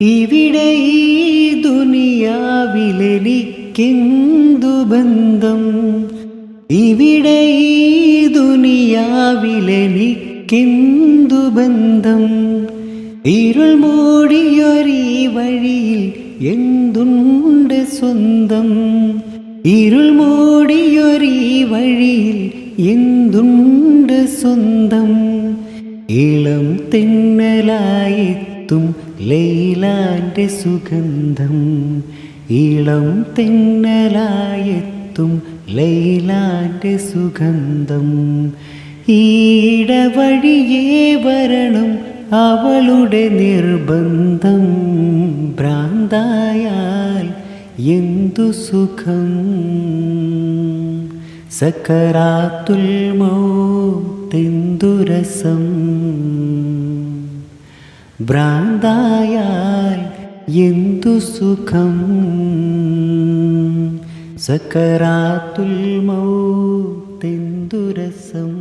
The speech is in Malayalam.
ഇവിടെ ഈ ദുനിയാവിലെനിക്കെന്തു ബന്ധം, ഇവിടെ ഈ ദുനിയാവിലെനിക്കെന്തു ബന്ധം. ഇരുൾ മൂടിയൊരീ വഴിയിൽ എന്തുണ്ട് സ്വന്തം, ഇരുൾ മൂടിയൊരീ വഴിയിൽ എന്തുണ്ട് സ്വന്തം. ഇളം തെന്നലായെത്തും ലൈലാന്റെ സുഗന്ധം, ഇളം തെന്നലായെത്തും ലൈലാന്റെ സുഗന്ധം. ഈടവഴിയേ വരണം അവളുടെ നിർബന്ധം, ഭ്രാന്തായാൽ എന്തു സുഖം. സക്കറാത്തുൽ മൗത്തെന്തു രസം, ഭ്രാന്തായാൽ എന്തു സുഖം. സക്കറാത്തുൽ മൗത്തെന്തു രസം.